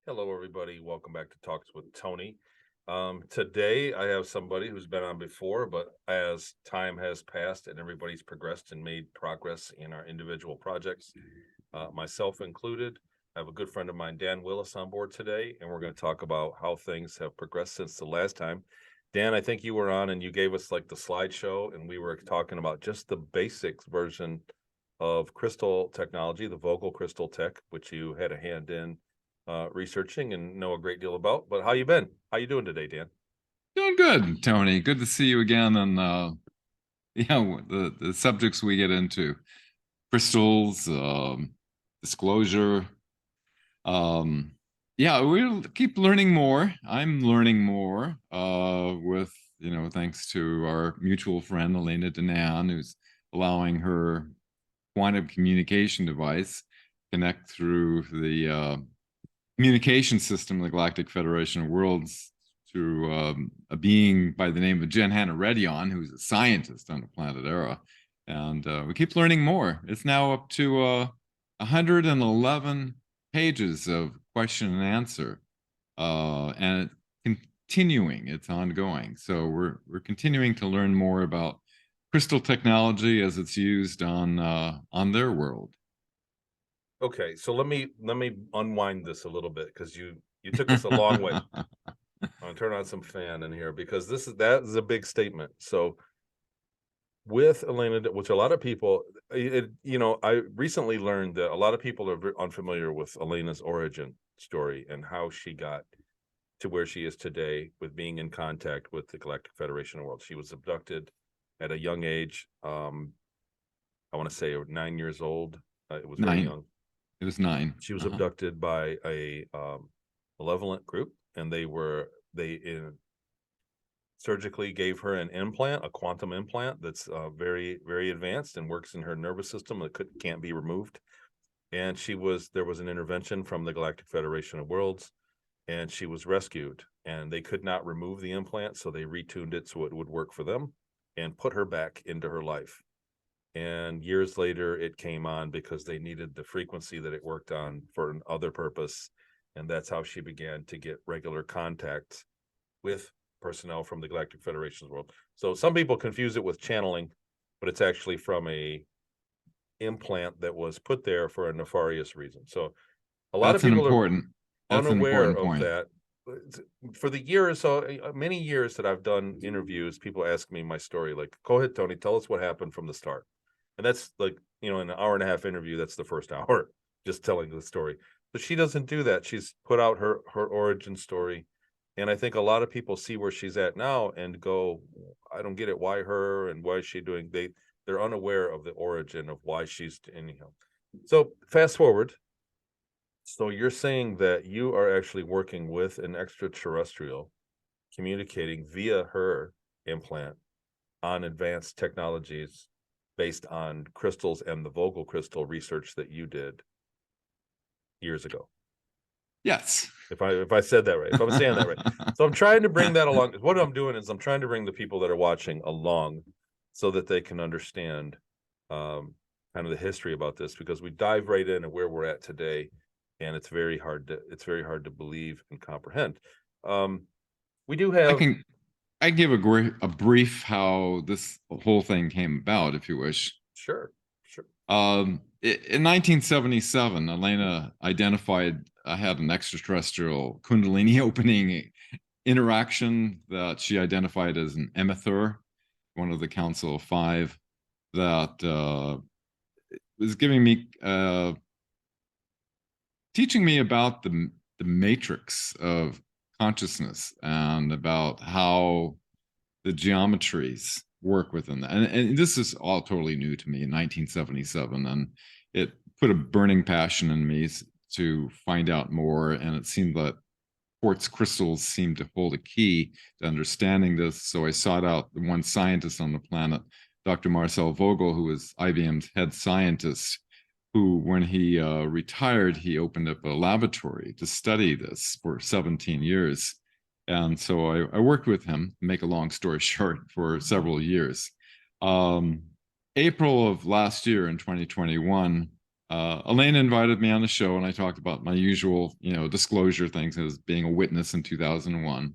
Hello, everybody. Welcome back to Talks with Tony. Today, I have somebody who's been on before, but as time has passed and everybody's progressed and made progress in our individual projects, myself included, I have a good friend of mine, Dan Willis, on board today, and we're going to talk about how things have progressed since the last time. Dan, I think you were on and you gave us like the slideshow, and we were talking about just the basics version of crystal technology, the Vogel crystal tech, which you had a hand in researching and know a great deal about. But how you been? How you doing today, Dan? Doing good, Tony. Good to see you again. And the subjects we get into: crystals, disclosure. We'll keep learning more. I'm learning more with thanks to our mutual friend Elena, who's allowing her quantum communication device connect through the communication system of the Galactic Federation of Worlds to a being by the name of Jen Hannah Redion, who's a scientist on the planet Era. And we keep learning more. It's now up to 111 pages of question and answer. And it's continuing, it's ongoing. So we're continuing to learn more about crystal technology as it's used on their world. Okay, so let me unwind this a little bit because you took us a long way. I'm gonna turn on some fan in here because that is a big statement. So with Elena, which a lot of people, I recently learned that a lot of people are unfamiliar with Elena's origin story and how she got to where she is today with being in contact with the Galactic Federation of Worlds. She was abducted at a young age. I want to say 9 years old. It was very young. It was 9. She was abducted by a malevolent group, and they surgically gave her an implant, a quantum implant that's very, very advanced and works in her nervous system that can't be removed. And there was an intervention from the Galactic Federation of Worlds, and she was rescued. And they could not remove the implant, so they retuned it so it would work for them and put her back into her life. And years later, it came on because they needed the frequency that it worked on for another purpose. And that's how she began to get regular contact with personnel from the Galactic Federation's world. So some people confuse it with channeling, but it's actually from a implant that was put there for a nefarious reason. So a lot of people are unaware of that. For the years, many years that I've done interviews, people ask me my story, like, go ahead, Tony, tell us what happened from the start. And that's like, in an hour-and-a-half interview, that's the first hour, just telling the story. But she doesn't do that. She's put out her origin story. And I think a lot of people see where she's at now and go, I don't get it. Why her? And why is she doing? They're unaware of the origin of why she's anyhow. So fast forward. So you're saying that you are actually working with an extraterrestrial, communicating via her implant on advanced technologies based on crystals and the Vogel crystal research that you did years ago. Yes. If I said that right, if I'm saying that right. So I'm trying to bring that along. What I'm doing is I'm trying to bring the people that are watching along so that they can understand kind of the history about this, because we dive right in and where we're at today, and it's very hard to believe and comprehend. We do have I give a brief how this whole thing came about, if you wish. Sure. In 1977, Elena identified I had an extraterrestrial Kundalini opening interaction that she identified as an emether, one of the Council of Five, that was giving me, teaching me about the matrix of consciousness and about how the geometries work within that. And this is all totally new to me in 1977, and it put a burning passion in me to find out more. And it seemed that quartz crystals seemed to hold a key to understanding this. So I sought out the one scientist on the planet, Dr. Marcel Vogel, who was IBM's head scientist, who, when he retired, he opened up a laboratory to study this for 17 years. And so I worked with him, make a long story short, for several years. April of last year in 2021, Elena invited me on the show, and I talked about my usual, disclosure things as being a witness in 2001.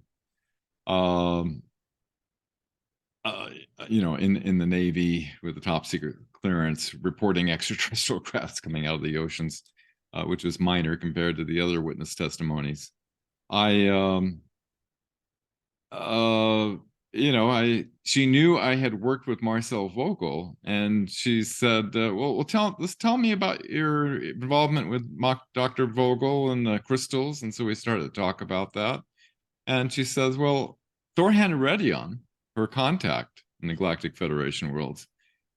In the Navy with the top secret clearance, reporting extraterrestrial crafts coming out of the oceans, which was minor compared to the other witness testimonies. She knew I had worked with Marcel Vogel, and she said, let's tell me about your involvement with Dr. Vogel and the crystals. And so we started to talk about that. And she says, well, Thorhan Eredion, her contact in the Galactic Federation worlds,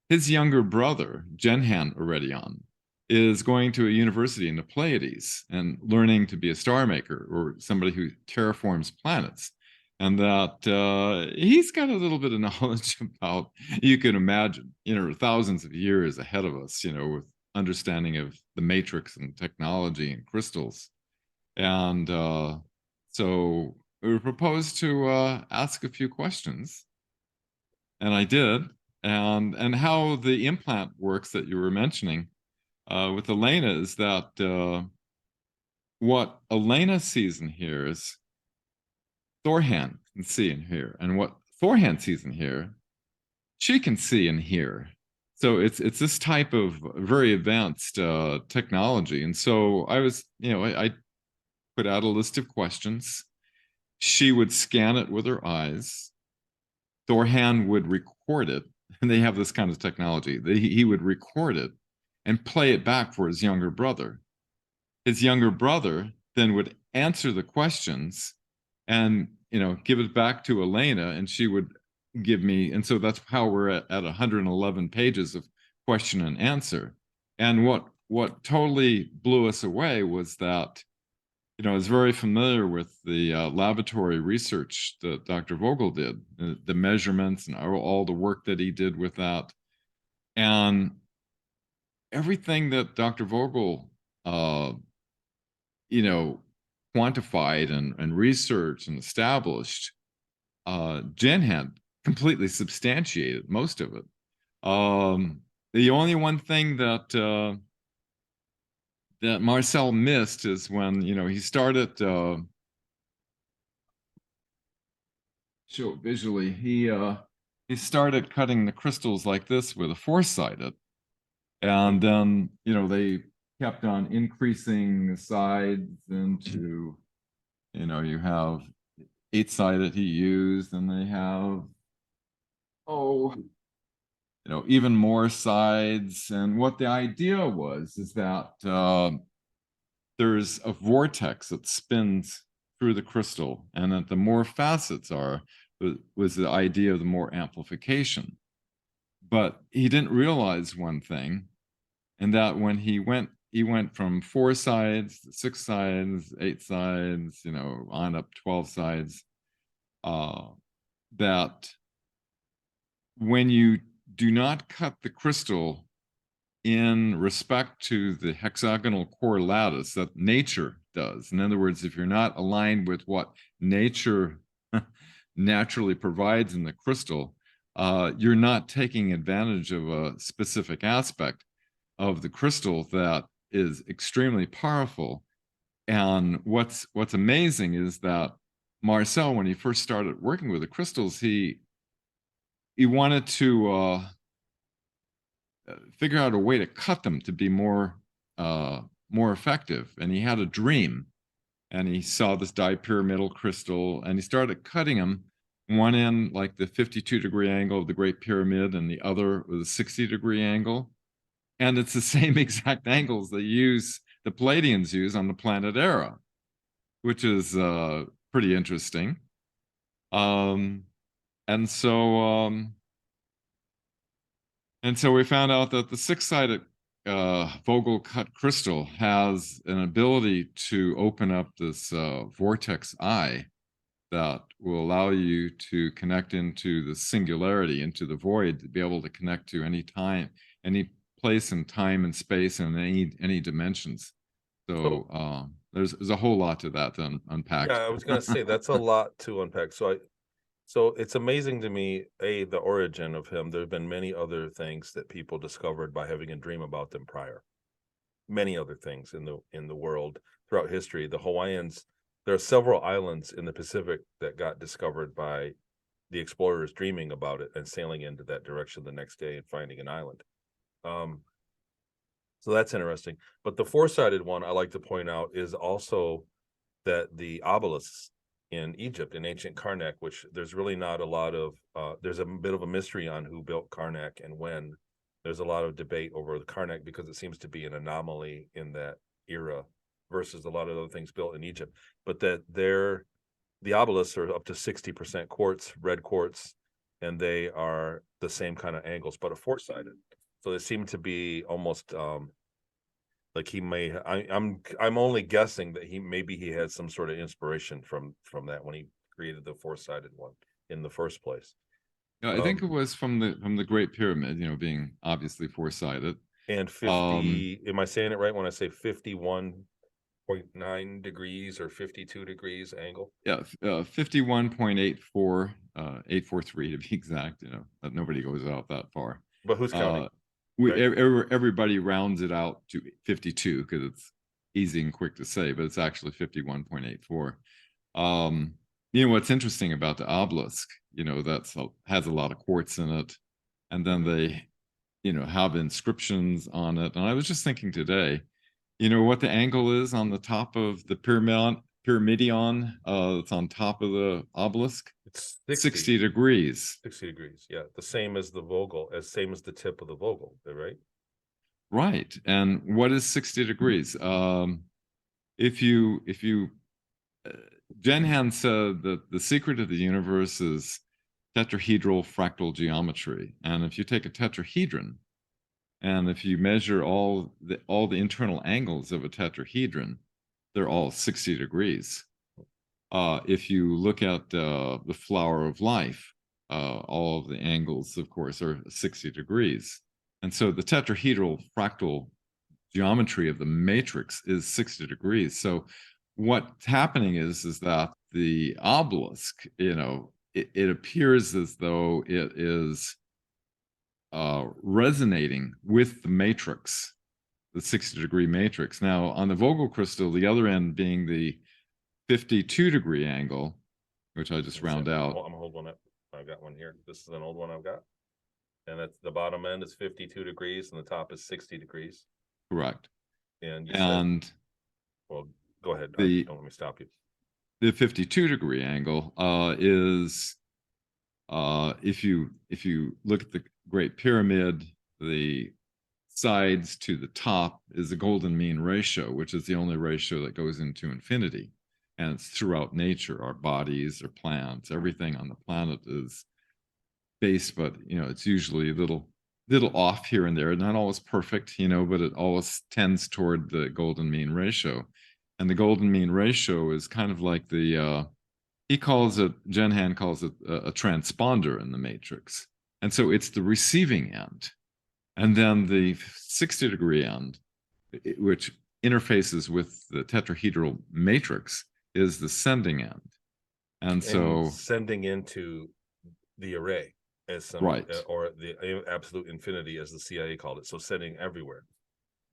his younger brother, Jenhan Eredion, is going to a university in the Pleiades and learning to be a star maker, or somebody who terraforms planets. And that he's got a little bit of knowledge about, you can imagine, thousands of years ahead of us, with understanding of the matrix and technology and crystals. And so we proposed to ask a few questions, and I did. And how the implant works that you were mentioning with Elena is that what Elena sees and hears, Thorhan can see and hear, and what Thorhan sees and hear, she can see and hear. So it's this type of very advanced technology. And so I was, I put out a list of questions. She would scan it with her eyes. Thorhan would record it, and they have this kind of technology. He would record it and play it back for his younger brother. His younger brother then would answer the questions and give it back to Elena, and she would give me. And so that's how we're at 111 pages of question and answer. And what totally blew us away was that I was very familiar with the laboratory research that Dr. Vogel did, the measurements and all the work that he did with that. And everything that Dr. Vogel, quantified and researched and established, Jen had completely substantiated most of it. The only one thing that Marcel missed is when he started show it visually. He started cutting the crystals like this with a four-sided, and then they kept on increasing the sides into you have 8-sided he used, and they have even more sides. And what the idea was is that there's a vortex that spins through the crystal, and that the more facets are, was the idea of the more amplification. But he didn't realize one thing, and that when he went from 4 sides, 6 sides, 8 sides, on up 12 sides, that when you do not cut the crystal in respect to the hexagonal core lattice that nature does, in other words, if you're not aligned with what nature naturally provides in the crystal, you're not taking advantage of a specific aspect of the crystal that is extremely powerful. And what's amazing is that Marcel, when he first started working with the crystals, he wanted to figure out a way to cut them to be more effective. And he had a dream, and he saw this dipyramidal crystal, and he started cutting them, one end like the 52-degree angle of the Great Pyramid, and the other with a 60-degree angle. And it's the same exact angles they use, the Palladians use on the planet Era, which is pretty interesting. And so And so we found out that the six-sided Vogel cut crystal has an ability to open up this vortex eye that will allow you to connect into the singularity, into the void, to be able to connect to any time, any place and time and space, and any dimensions. So So there's a whole lot to that to unpack. yeah, I was gonna say that's a lot to unpack. So it's amazing to me, the origin of him. There have been many other things that people discovered by having a dream about them prior. Many other things in the world throughout history. The Hawaiians, there are several islands in the Pacific that got discovered by the explorers dreaming about it and sailing into that direction the next day and finding an island. Um, so that's interesting. But the four-sided one I like to point out is also that the obelisks in Egypt, in ancient Karnak, which there's really not a lot of, there's a bit of a mystery on who built Karnak and when. There's a lot of debate over the Karnak because it seems to be an anomaly in that era versus a lot of other things built in Egypt. But that the obelisks are up to 60% quartz, red quartz, and they are the same kind of angles, but a four-sided. So they seem to be almost like he may. I'm only guessing that he had some sort of inspiration from that when he created the four-sided one in the first place. Yeah, I think it was from the Great Pyramid, being obviously four-sided. And 50, am I saying it right when I say 51.9 degrees or 52 degrees angle? Yeah, 51.84, 843 to be exact. But nobody goes out that far. But who's counting? Right? Everybody rounds it out to 52 because it's easy and quick to say, but it's actually 51.84. What's interesting about the obelisk, has a lot of quartz in it, and then they, have inscriptions on it. And I was just thinking today, what the angle is on the top of the pyramidion that's on top of the obelisk? It's 60 degrees. 60 degrees. Yeah, the same as the Vogel, same as the tip of the Vogel, right? Right. And what is 60 degrees? If you Jenhan said that the secret of the universe is tetrahedral fractal geometry. And if you take a tetrahedron, and if you measure all the internal angles of a tetrahedron, they're all 60 degrees. If you look at the flower of life, all of the angles, of course, are 60 degrees. And so the tetrahedral fractal geometry of the matrix is 60 degrees. So what's happening is that the obelisk, it appears as though it is resonating with the matrix, the 60-degree matrix. Now, on the Vogel crystal, the other end being the 52-degree angle, which I just round out. I'm holding it. I've got one here. This is an old one I've got. And that's the bottom end is 52 degrees and the top is 60 degrees. Correct. And well, go ahead. Don't let me stop you. The 52-degree angle is if you look at the Great Pyramid, the sides to the top is the golden mean ratio, which is the only ratio that goes into infinity. And it's throughout nature, our bodies, our plants, everything on the planet is based, but it's usually a little off here and there, not always perfect, but it always tends toward the golden mean ratio. And the golden mean ratio is kind of like Jenhan calls it a transponder in the matrix. And so it's the receiving end. And then the 60-degree end, which interfaces with the tetrahedral matrix, is the sending end. And so sending into the array as some, right, or the absolute infinity as the CIA called it. So sending everywhere.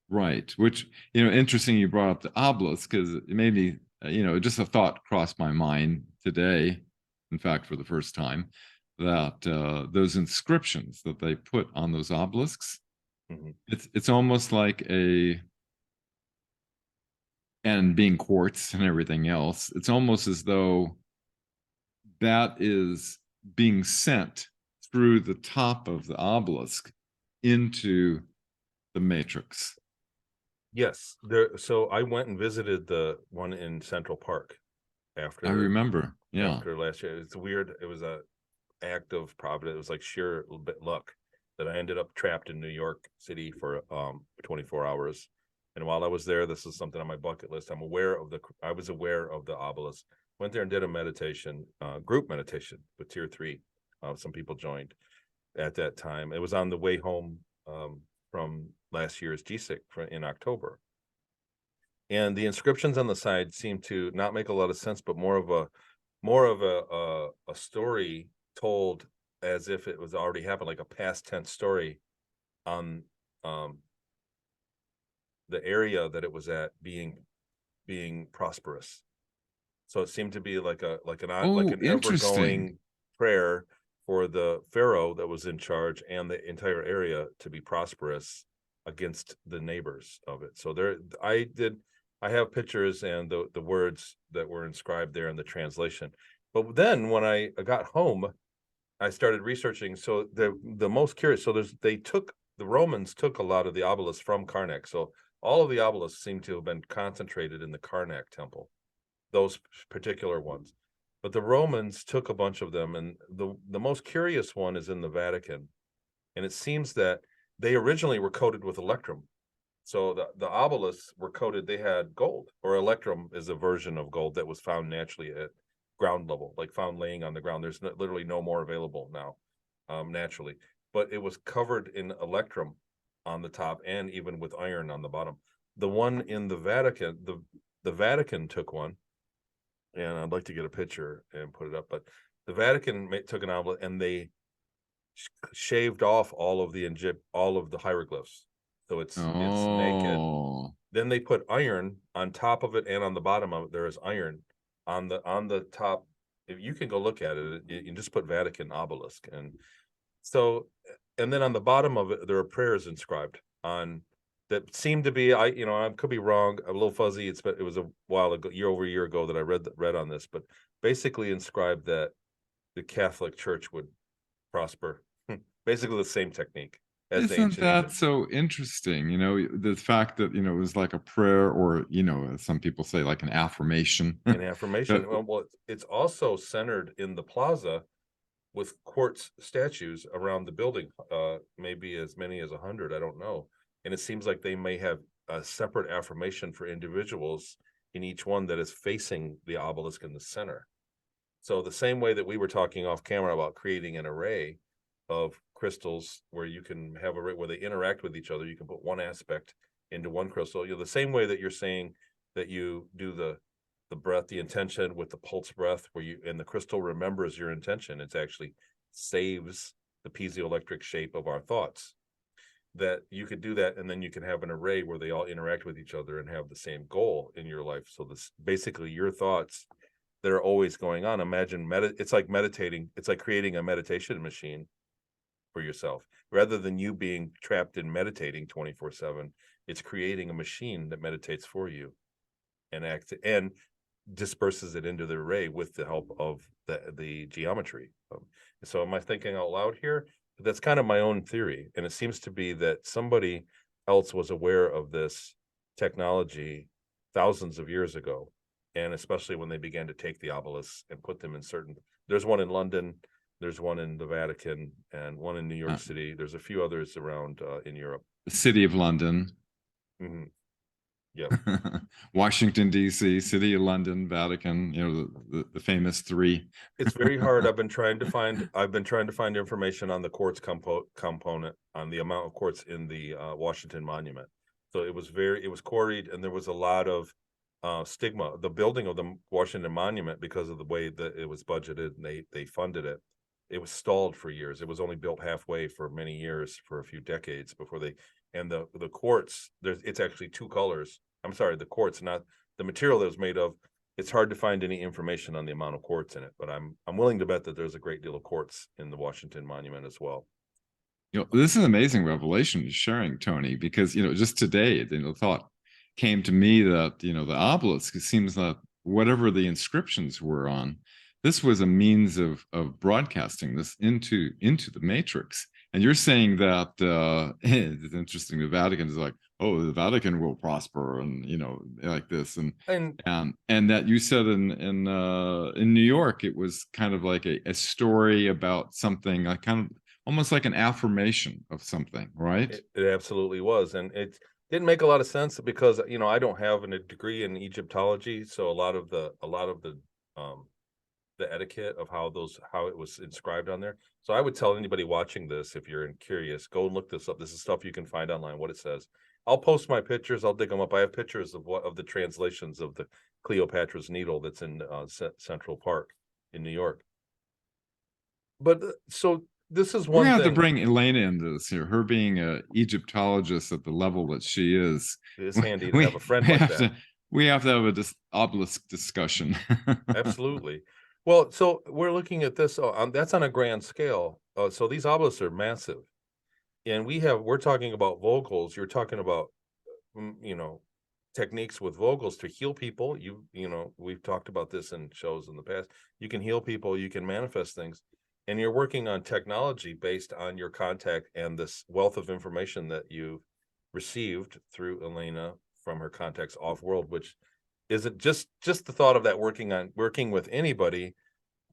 Right. Which, interesting you brought up the obelisk because it made me, just a thought crossed my mind today, in fact, for the first time, that those inscriptions that they put on those obelisks, it's almost like and being quartz and everything else, it's almost as though that is being sent through the top of the obelisk into the matrix. Yes, so I went and visited the one in Central Park after. I remember, yeah. After last year, it's weird. It was a act of providence. It was like sheer bit luck. that I ended up trapped in New York City for 24 hours. And while I was there, this is something on my bucket list. I was aware of the obelisk. Went there and did a meditation, group meditation with tier 3. Some people joined at that time. It was on the way home from last year's GSIC in October. And the inscriptions on the side seem to not make a lot of sense, but more of a story told as if it was already happened, like a past tense story on the area that it was at being prosperous. So it seemed to be like Oh, an ever interesting. going prayer for the pharaoh that was in charge and the entire area to be prosperous against the neighbors of it. So I have pictures and the words that were inscribed there in the translation. But then when I got home, I started researching. So the most curious, so the Romans took a lot of the obelisks from Karnak. So all of the obelisks seem to have been concentrated in the Karnak temple, those particular ones. But the Romans took a bunch of them, and the most curious one is in the Vatican. And it seems that they originally were coated with electrum. So the obelisks were coated, they had gold, or electrum is a version of gold that was found naturally at ground level, like found laying on the ground. There's literally no more available now, naturally. But it was covered in electrum on the top and even with iron on the bottom. The one in the Vatican, the Vatican took one, and I'd like to get a picture and put it up. But the Vatican took an obelisk and they shaved off all of the hieroglyphs, so it's naked. Oh, Then they put iron on top of it, and on the bottom of it there is iron on the top. If you can go look at it, you can just put Vatican obelisk, and so, and then on the bottom of it there are prayers inscribed on that seem to be, I could be wrong, a little fuzzy. It was a while ago, year ago, that I read on this, but basically inscribed that the Catholic Church would prosper. Basically the same technique as the isn't ancient that Egypt. so interesting? The fact that, it was like a prayer, or, as some people say, like an affirmation. An affirmation. That- Well, it's also centered in the plaza with quartz statues around the building, maybe as many as 100, I don't know. And it seems like they may have a separate affirmation for individuals in each one that is facing the obelisk in the center. So the same way that we were talking off camera about creating an array of crystals where you can have where they interact with each other, you can put one aspect into one crystal. The same way that you're saying that you do the breath, the intention with the pulse breath, and the crystal remembers your intention. It's actually saves the piezoelectric shape of our thoughts. That you could do that, and then you can have an array where they all interact with each other and have the same goal in your life. So this basically your thoughts that are always going on. Imagine it's like meditating. It's like creating a meditation machine for yourself. Rather than you being trapped in meditating 24/7, it's creating a machine that meditates for you and disperses it into the array with the help of the geometry. So am I thinking out loud here? That's kind of my own theory. And it seems to be that somebody else was aware of this technology thousands of years ago. And especially when they began to take the obelisks and put them in there's one in London, there's one in the Vatican, and one in New York City. There's a few others around in Europe. the City of London. Mm-hmm. Yep. Washington, D.C., City of London, Vatican, the famous three. It's very hard. I've been trying to find information on the quartz component, on the amount of quartz in the Washington Monument. So it was quarried, and there was a lot of stigma. The building of the Washington Monument, because of the way that it was budgeted and they funded it, it was stalled for years. It was only built halfway for many years, for a few decades before and the quartz, it's actually two colors. I'm sorry, the quartz, not the material that it was made of. It's hard to find any information on the amount of quartz in it, but I'm willing to bet that there's a great deal of quartz in the Washington Monument as well. This is an amazing revelation you're sharing, Tony, because, just today, the thought came to me that, the obelisk, it seems that whatever the inscriptions were on, this was a means of broadcasting this into the matrix. And you're saying that it's interesting. The Vatican is like, oh, the Vatican will prosper, and like this, and that you said in New York, it was kind of like a story about something, kind of almost like an affirmation of something, right? It absolutely was, and it didn't make a lot of sense because, I don't have a degree in Egyptology, so the etiquette of how it was inscribed on there. So I would tell anybody watching this, if you're curious, go and look this up. This is stuff you can find online, what it says. I'll post my pictures. I'll dig them up. I have pictures of the translations of the Cleopatra's Needle that's in Central Park in New York. But so this is We're one gonna have to thing. bring Elena into this here. Her being a Egyptologist at the level that she is, It's we handy to we, have a friend we like have that. to have a obelisk discussion. Absolutely. Well, so we're looking at this that's on a grand scale. So these obelisks are massive, and we're talking about Vogels. You're talking about mm, you know techniques with Vogels to heal people. We've talked about this in shows in the past. You can heal people, you can manifest things, and you're working on technology based on your contact and this wealth of information that you received through Elena from her contacts off world, which isn't just the thought of that working with anybody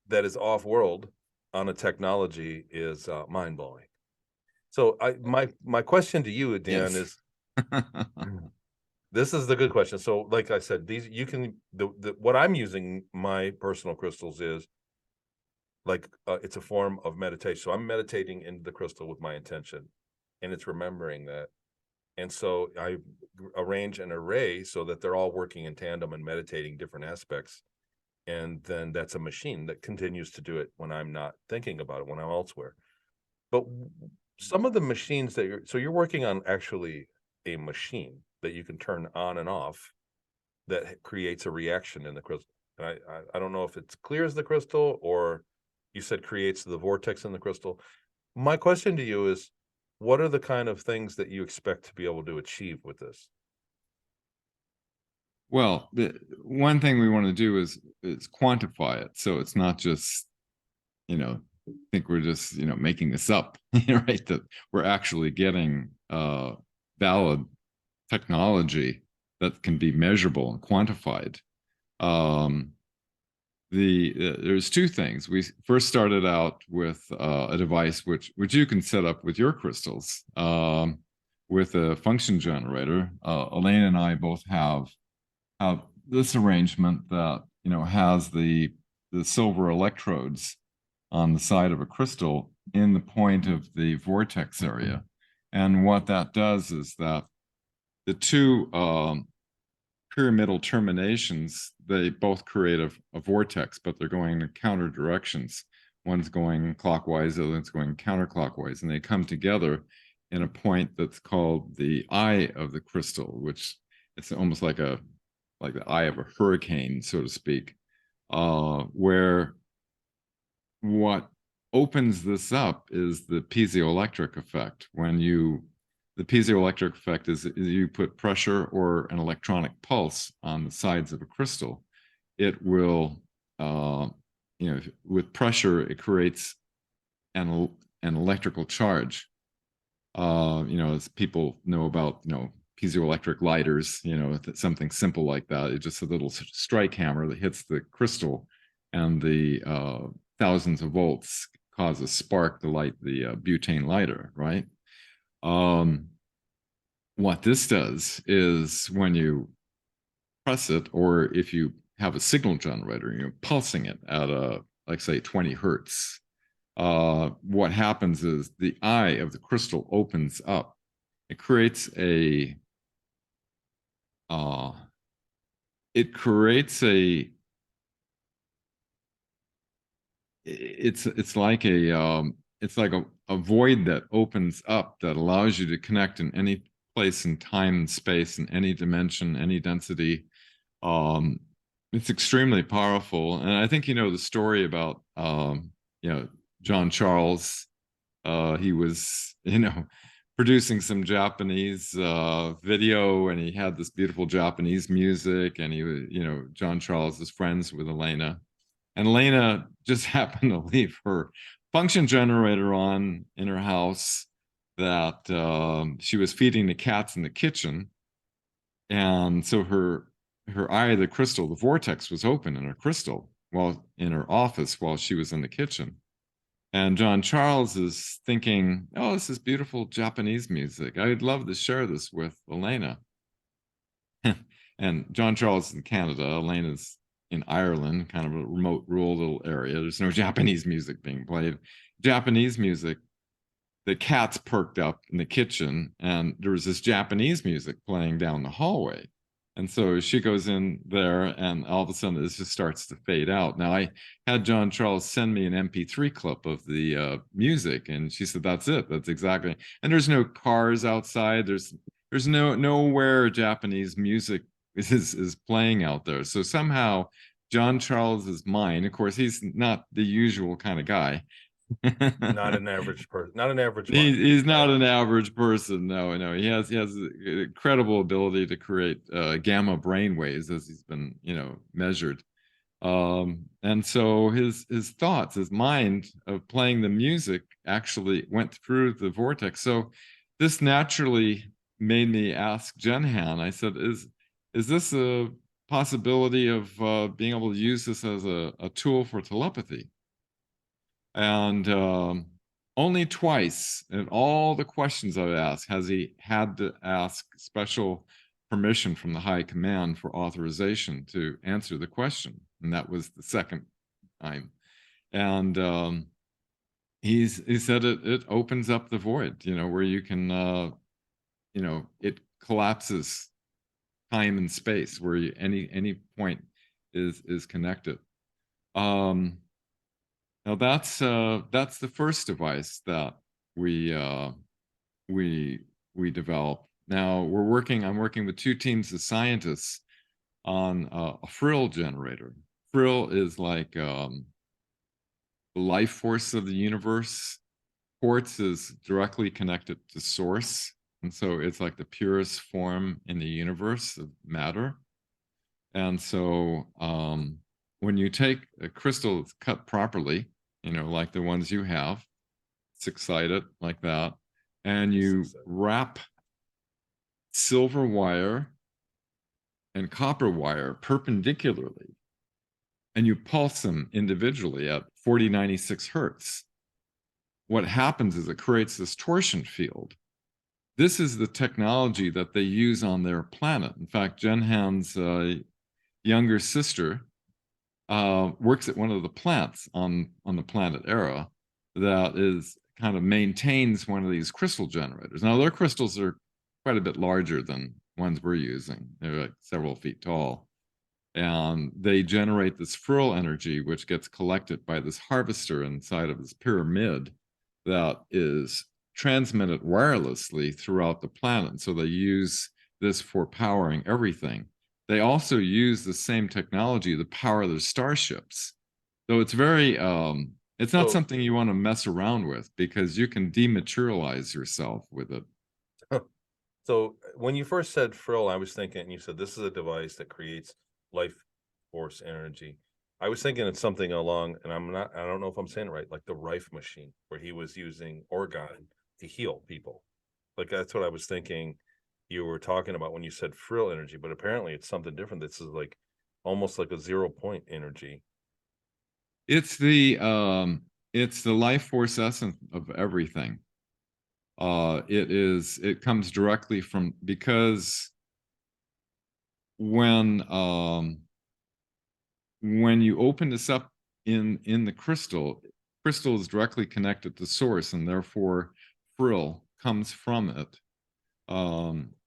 that is off world on a technology is mind blowing. So my question to you, Dan, Yes. is this is the good question. So, like I said, these you can what I'm using my personal crystals is like it's a form of meditation. So I'm meditating into the crystal with my intention, and it's remembering that. And so I arrange an array so that they're all working in tandem and meditating different aspects. And then that's a machine that continues to do it when I'm not thinking about it, when I'm elsewhere. But some of the machines you're working on actually a machine that you can turn on and off that creates a reaction in the crystal. And I don't know if it's clears the crystal or you said creates the vortex in the crystal. My question to you is, what are the kind of things that you expect to be able to achieve with this? Well, the one thing we want to do is quantify it, so it's not just, think we're just, making this up, right? That we're actually getting valid technology that can be measurable and quantified. Um, there's two things. We first started out with a device which you can set up with your crystals, with a function generator. Elaine and I both have this arrangement that has the silver electrodes on the side of a crystal in the point of the vortex area. And what that does is that the two pyramidal terminations, they both create a vortex, but they're going in counter directions. One's going clockwise, the other's going counterclockwise, and they come together in a point that's called the eye of the crystal, which it's almost like the eye of a hurricane, so to speak, where what opens this up is the piezoelectric effect. The piezoelectric effect is you put pressure or an electronic pulse on the sides of a crystal, it will, with pressure, it creates an electrical charge. As people know about, piezoelectric lighters, something simple like that. It's just a little strike hammer that hits the crystal, and the thousands of volts cause a spark to light the butane lighter, right? What this does is when you press it, or if you have a signal generator, you're pulsing it at like say 20 hertz, what happens is the eye of the crystal opens up. It creates it creates a it's like a void that opens up that allows you to connect in any place in time and space, in any dimension, any density. It's extremely powerful, and I think the story about John Charles. He was producing some Japanese video, and he had this beautiful Japanese music, and he was John Charles is friends with Elena. And Elena just happened to leave her function generator on in her house that she was feeding the cats in the kitchen. And so her eye of the crystal, the vortex was open in her crystal while in her office while she was in the kitchen. And John Charles is thinking, oh, this is beautiful Japanese music. I'd love to share this with Elena. And John Charles is in Canada. Elena's in Ireland, kind of a remote, rural little area. There's no Japanese music being played. Japanese music, the cats perked up in the kitchen, and there was this Japanese music playing down the hallway. And so she goes in there, and all of a sudden, it just starts to fade out. Now, I had John Charles send me an MP3 clip of the music, and she said, "That's it. That's exactly." And there's no cars outside. There's nowhere Japanese music is playing out there. So somehow, John Charles's mind, of course, he's not the usual kind of guy. Not an average person, not an average He's, mind. he's not an average person. No, he has an incredible ability to create gamma brain waves as he's been, measured. And so his thoughts, his mind of playing the music actually went through the vortex. So this naturally made me ask Jenhan. I said, "Is this a possibility of being able to use this as a tool for telepathy?" And only twice in all the questions I've asked has he had to ask special permission from the high command for authorization to answer the question. And that was the second time. And he said it opens up the void, where you can, it collapses time and space where any point is connected. Now that's the first device that we we developed. Now I'm working with two teams of scientists on a Frill generator. Frill is like the life force of the universe. Quartz is directly connected to source, and so it's like the purest form in the universe of matter. And so when you take a crystal that's cut properly, like the ones you have, six-sided like that, and you wrap silver wire and copper wire perpendicularly, and you pulse them individually at 4096 hertz, what happens is it creates this torsion field. This is the technology that they use on their planet. In fact, Jenhan's younger sister works at one of the plants on the planet Era that is kind of maintains one of these crystal generators. Now their crystals are quite a bit larger than ones we're using. They're like several feet tall. And they generate this Frill energy, which gets collected by this harvester inside of this pyramid that is transmitted wirelessly throughout the planet. So they use this for powering everything. They also use the same technology to power their starships. So it's very, it's not something you want to mess around with because you can dematerialize yourself with it. So when you first said Frill, I was thinking, and you said this is a device that creates life force energy. I was thinking it's something along, and I don't know if I'm saying it right, like the Rife machine, where he was using orgone to heal people. Like that's what I was thinking you were talking about when you said Frill energy, but apparently it's something different. This is like almost like a 0 point energy. It's the life force essence of everything. It comes directly from, because when you open this up in the crystal is directly connected to source, and therefore Frill comes from it.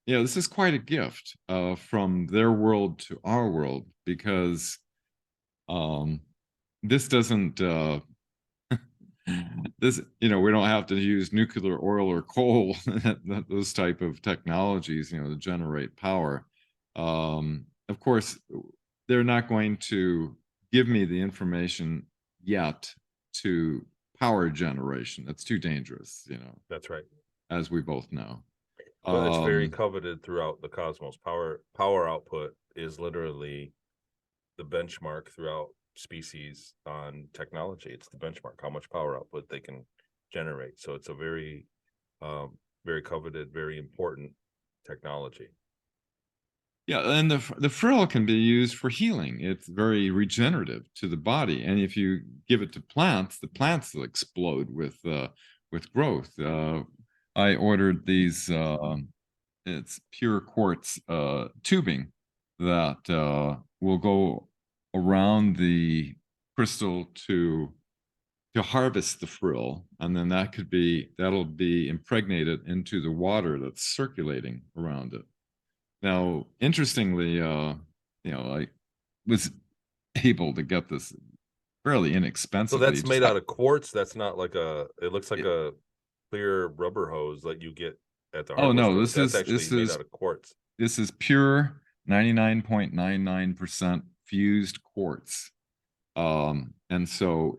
This is quite a gift from their world to our world, because this doesn't we don't have to use nuclear, oil, or coal, those type of technologies, to generate power. Of course, they're not going to give me the information yet to power generation. That's too dangerous, That's right. as we both know. But it's very coveted throughout the cosmos. Power output is literally the benchmark throughout species on technology. It's the benchmark, how much power output they can generate. So it's a very, very coveted, very important technology. Yeah, and the frill can be used for healing. It's very regenerative to the body, and if you give it to plants, the plants will explode with growth. I ordered these. It's pure quartz tubing that will go around the crystal to harvest the frill, and then that'll be impregnated into the water that's circulating around it. Now, interestingly, I was able to get this fairly So inexpensively. that's Just made out of quartz. That's not like it looks like it, a clear rubber hose that you get at the oh hardware no, store, but that's actually made out of quartz. this is pure 99.99% fused quartz. And so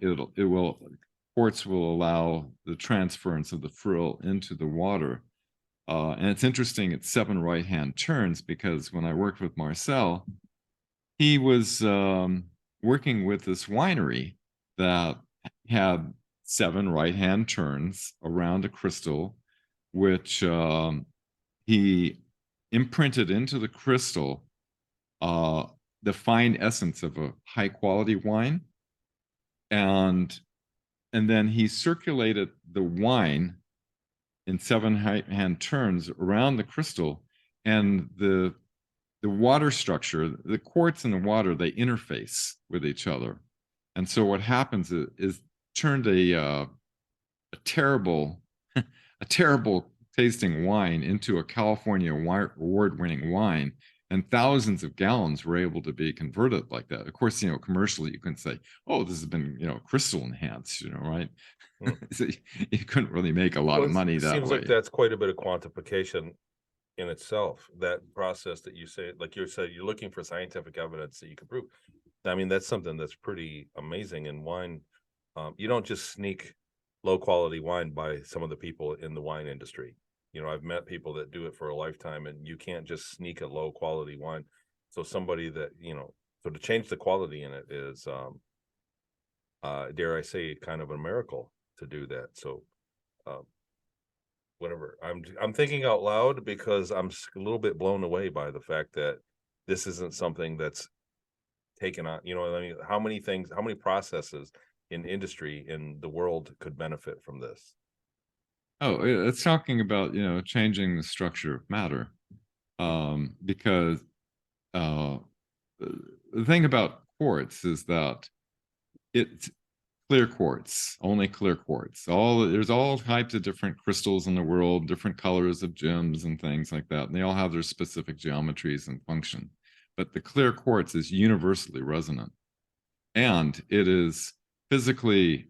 quartz will allow the transference of the frill into the water. And it's interesting, it's 7 right-hand turns, because when I worked with Marcel, he was working with this winery that had 7 right-hand turns around a crystal, which he imprinted into the crystal the fine essence of a high quality wine, and then he circulated the wine in 7 right-hand turns around the crystal, and the water structure, the quartz and the water, they interface with each other. And so what happens is turned a terrible, a terrible tasting wine into a California award-winning wine, and thousands of gallons were able to be converted like that. Of course, commercially you can say, "Oh, this has been, crystal enhanced," right? Hmm. So you couldn't really make a lot Well, of money it that seems like way. that's quite a bit of quantification in itself. That process that you say, like you said, you're looking for scientific evidence that you can prove. I mean, that's something that's pretty amazing in wine. You don't just sneak low quality wine by some of the people in the wine industry. I've met people that do it for a lifetime, and you can't just sneak a low quality wine. So somebody that, so to change the quality in it is, dare I say, kind of a miracle to do that. So, whatever, I'm thinking out loud because I'm a little bit blown away by the fact that this isn't something that's taken on. I mean, how many processes in industry in the world could benefit from this? Oh, it's talking about, changing the structure of matter. Because uh, the thing about quartz is that it's clear quartz, only clear quartz. There's all types of different crystals in the world, different colors of gems and things like that. And they all have their specific geometries and function. But the clear quartz is universally resonant, and it is physically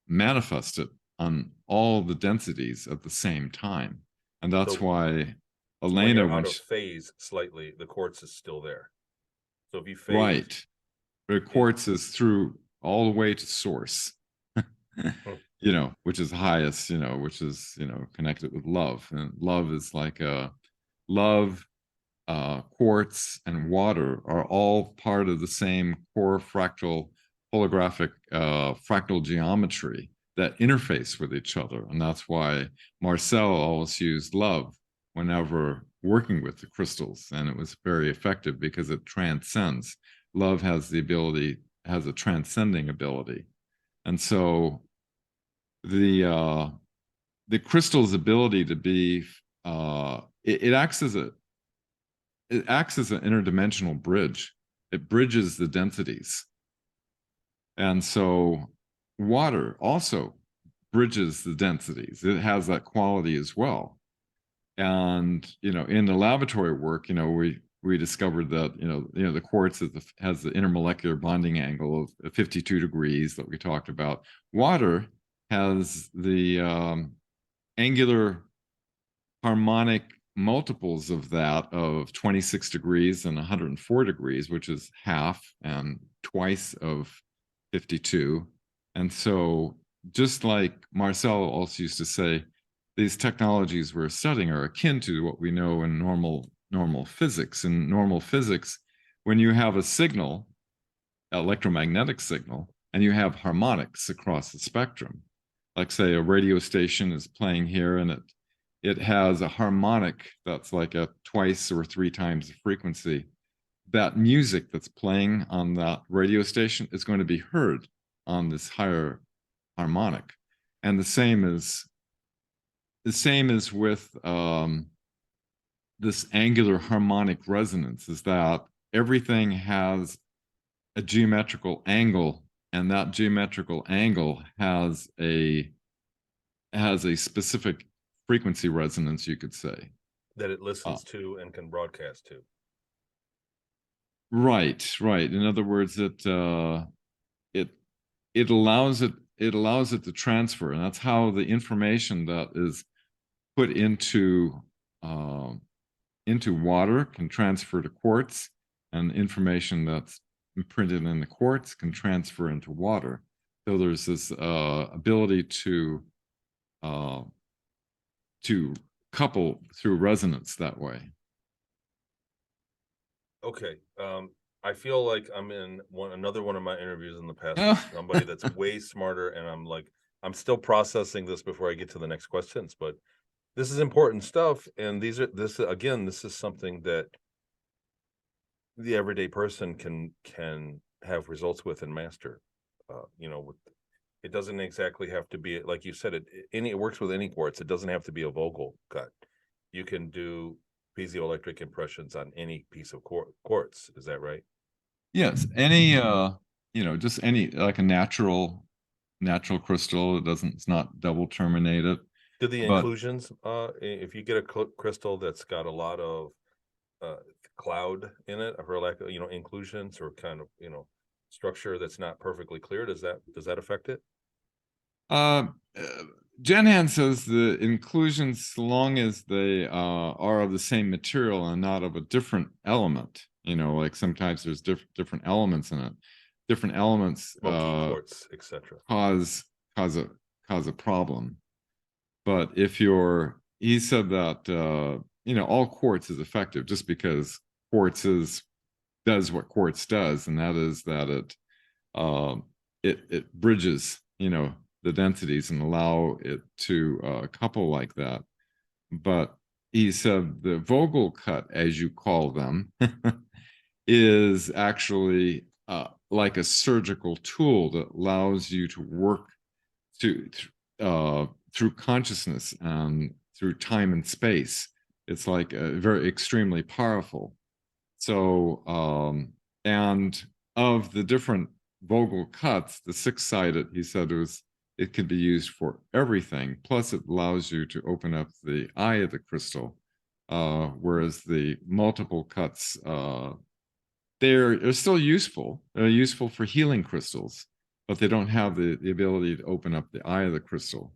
manifested on all the densities at the same time. And that's So, why when Elena, you're out of phase slightly, the quartz is still there. So if you phase, right, the quartz is through all the way to source, which is highest, which is, connected with love. And love is like love, quartz, and water are all part of the same core fractal holographic fractal geometry that interface with each other. And that's why Marcel always used love whenever working with the crystals. And it was very effective because it transcends. Love has a transcending ability. And so the crystal's ability to be it acts as an interdimensional bridge. It bridges the densities. And so water also bridges the densities. It has that quality as well. And, in the laboratory work, we discovered that, the quartz has the intermolecular bonding angle of 52 degrees that we talked about. Water has the angular harmonic multiples of that of 26 degrees and 104 degrees, which is half and twice of 52. And so, just like Marcel also used to say, these technologies we're studying are akin to what we know in normal physics. In normal physics, when you have a signal, electromagnetic signal, and you have harmonics across the spectrum, like say a radio station is playing here and it has a harmonic that's like a twice or three times the frequency. That music that's playing on that radio station is going to be heard on this higher harmonic. And the same is with this angular harmonic resonance, is that everything has a geometrical angle, and that geometrical angle has a specific frequency resonance, you could say. That it listens to and can broadcast to. Right. In other words, it allows it to transfer, and that's how the information that is put into water can transfer to quartz, and information that's imprinted in the quartz can transfer into water. So there's this ability uh, to couple through resonance that way. Okay. I feel like I'm in another one of my interviews in the past with Oh. somebody that's way smarter, and I'm still processing this before I get to the next questions, but this is important stuff. And this is something that the everyday person can have results with and master. It doesn't exactly have to be, like you said, it works with any quartz. It doesn't have to be a Vogel cut. You can do piezoelectric impressions on any piece of quartz. Is that right? Yes, just any, like a natural crystal. It's not double terminated. Do the But inclusions, if you get a crystal that's got a lot of cloud in it, for lack of, inclusions, or kind of, structure that's not perfectly clear, does that affect it? uh, uh, Jenhan says the inclusions, so long as they are of the same material and not of a different element, like sometimes there's different elements in it. Different elements Smoky quartz, etc. cause cause a cause a problem. But he said that all quartz is effective, just because does what quartz does, and that is that it bridges the densities and allow it to couple like that. But he said the Vogel cut, as you call them, is actually like a surgical tool that allows you to work to through consciousness and through time and space. It's like very extremely powerful. So, and of the different Vogel cuts, the six-sided, he said, it can be used for everything. Plus, it allows you to open up the eye of the crystal, whereas the multiple cuts, they're still useful. They're useful for healing crystals, but they don't have the ability to open up the eye of the crystal.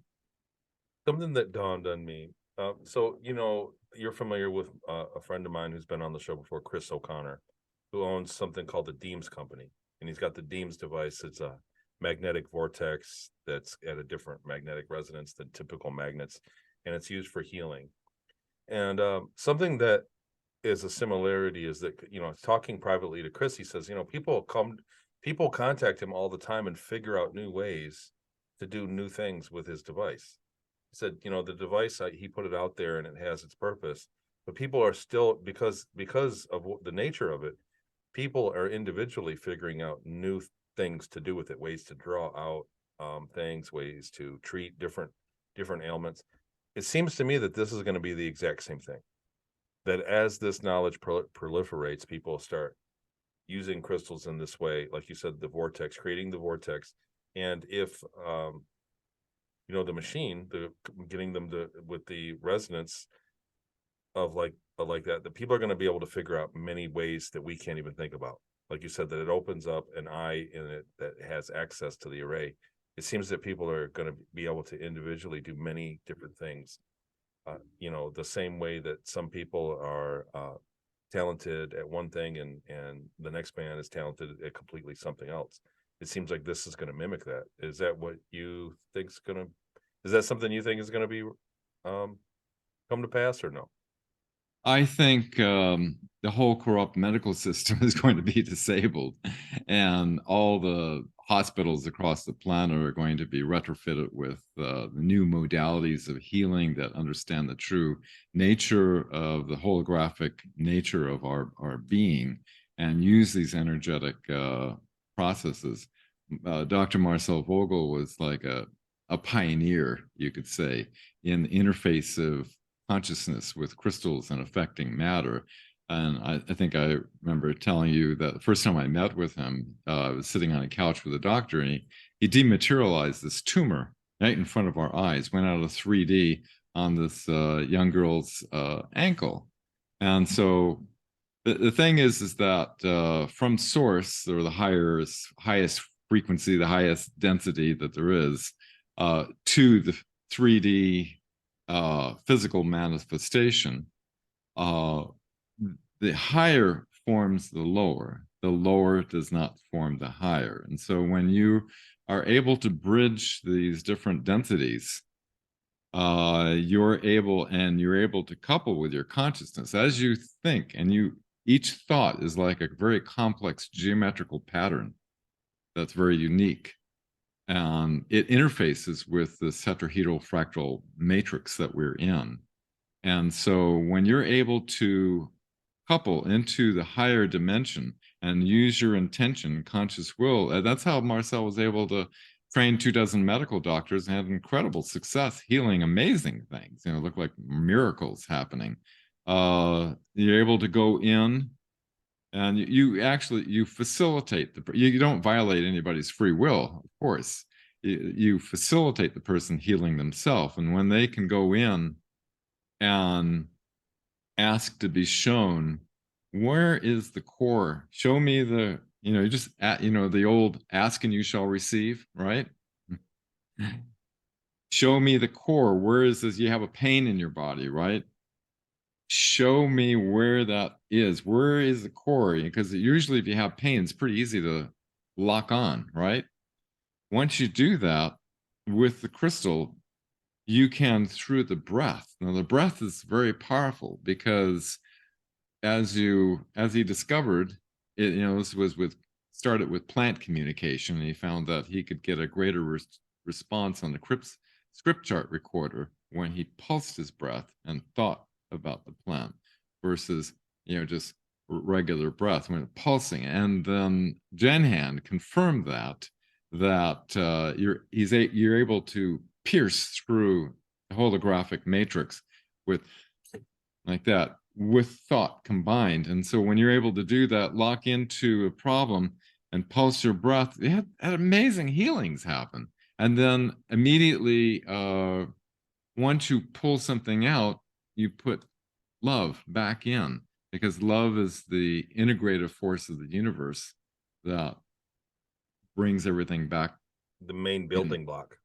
Something that dawned on me. So, you're familiar with a friend of mine who's been on the show before, Chris O'Connor, who owns something called the Deems Company. And he's got the Deems device. It's a magnetic vortex that's at a different magnetic resonance than typical magnets, and it's used for healing. And something that is a similarity is that, talking privately to Chris, he says, people contact him all the time and figure out new ways to do new things with his device. He said, the device, he put it out there and it has its purpose, but people are still, because of the nature of it, people are individually figuring out new things to do with it, ways to draw out things, ways to treat different ailments. It seems to me that this is going to be the exact same thing. That as this knowledge proliferates, people start using crystals in this way, like you said, the vortex, creating the vortex. And if the machine, getting them to with the resonance of like that people are going to be able to figure out many ways that we can't even think about. Like you said, that it opens up an eye in it that has access to the array. It seems that people are going to be able to individually do many different things. The same way that some people are talented at one thing and the next man is talented at completely something else. It seems like this is going to mimic that. Is that what you think is that something you think is going to be come to pass, or no? I think the whole corrupt medical system is going to be disabled, and all the hospitals across the planet are going to be retrofitted with the new modalities of healing that understand the true nature of the holographic nature of our being and use these energetic processes. Dr. Marcel Vogel was like a pioneer, you could say, in the interface of consciousness with crystals and affecting matter. And I think I remember telling you that the first time I met with him, I was sitting on a couch with a doctor, and he dematerialized this tumor right in front of our eyes, went out of 3D on this young girl's ankle. And so the thing is that from source, or the highest frequency, the highest density that there is, to the 3D physical manifestation, the higher forms the lower does not form the higher. And so when you are able to bridge these different densities, you're able to couple with your consciousness as you think, and each thought is like a very complex geometrical pattern that's very unique. It interfaces with the tetrahedral fractal matrix that we're in. And so when you're able to couple into the higher dimension and use your intention, conscious will, that's how Marcel was able to train 24 medical doctors and had incredible success healing amazing things. Look like miracles happening. You're able to go in and you facilitate you don't violate anybody's free will, of course. You facilitate the person healing themselves. And when they can go in and ask to be shown, where is the core? Show me the, the old ask and you shall receive, right? Show me the core. Where is this? You have a pain in your body, right? Show me where that is. Where is the core? Because usually if you have pain, it's pretty easy to lock on, right? Once you do that with the crystal, you can, through the breath. Now the breath is very powerful because as he discovered it, this was started with plant communication, and he found that he could get a greater response on the script chart recorder when he pulsed his breath and thought about the plant versus just regular breath when it's pulsing. And then Jenhan confirmed that you're able to pierce through the holographic matrix with like that, with thought combined. And so when you're able to do that, lock into a problem and pulse your breath, they had amazing healings happen. And then immediately, once you pull something out, you put love back in, because love is the integrative force of the universe that brings everything back. The main building block.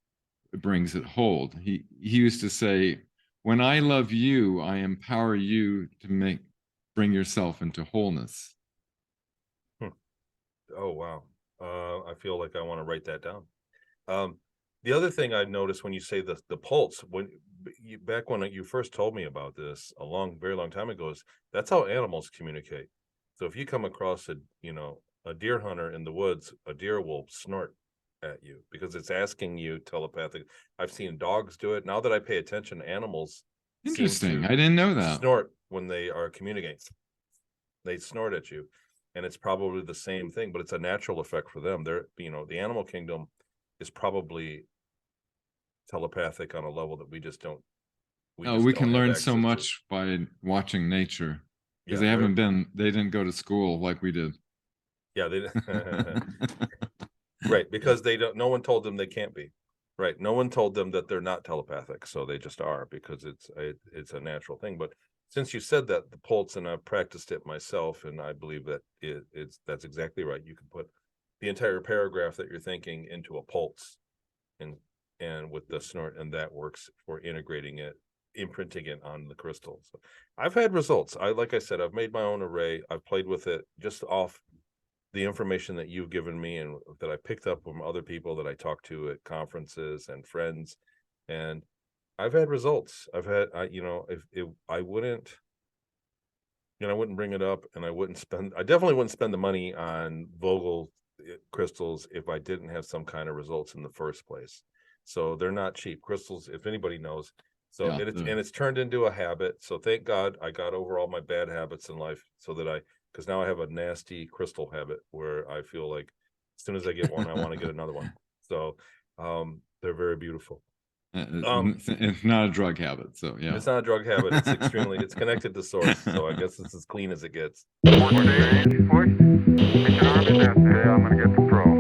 It brings it whole. He used to say, when I love you, I empower you to bring yourself into wholeness. Oh, wow. I feel like I want to write that down. The other thing I noticed when you say the pulse, back when you first told me about this very long time ago, is that's how animals communicate. So if you come across a deer hunter in the woods, a deer will snort at you because it's asking you telepathic. I've seen dogs do it. Now that I pay attention, animals Interesting. I didn't know that. Snort when they are communicating. They snort at you, and it's probably the same thing, but it's a natural effect for them. They're, the animal kingdom is probably telepathic on a level that we just don't. We can learn so much by watching nature, because they didn't go to school like we did. Yeah, they right, because no one told them they can't be. Right, no one told them that they're not telepathic, so they just are, because it's a natural thing. But since you said that, the pulse, and I've practiced it myself, and I believe that that's exactly right. You can put the entire paragraph that you're thinking into a pulse, and with the snort, and that works for integrating it, imprinting it on the crystal. So I've had results. Like I said, I've made my own array. I've played with it just off the information that you've given me and that I picked up from other people that I talked to at conferences and friends, and I've had results. I wouldn't bring it up, and I definitely wouldn't spend the money on Vogel crystals if I didn't have some kind of results in the first place. So they're not cheap crystals, if anybody knows. So Yeah, it's turned into a habit. So thank God I got over all my bad habits in life, so that because now I have a nasty crystal habit where I feel like as soon as I get one, I want to get another one. So they're very beautiful. it's not a drug habit, so yeah. It's not a drug habit. It's it's connected to source. So I guess it's as clean as it gets. Mission orbit, I'm gonna get the Frill.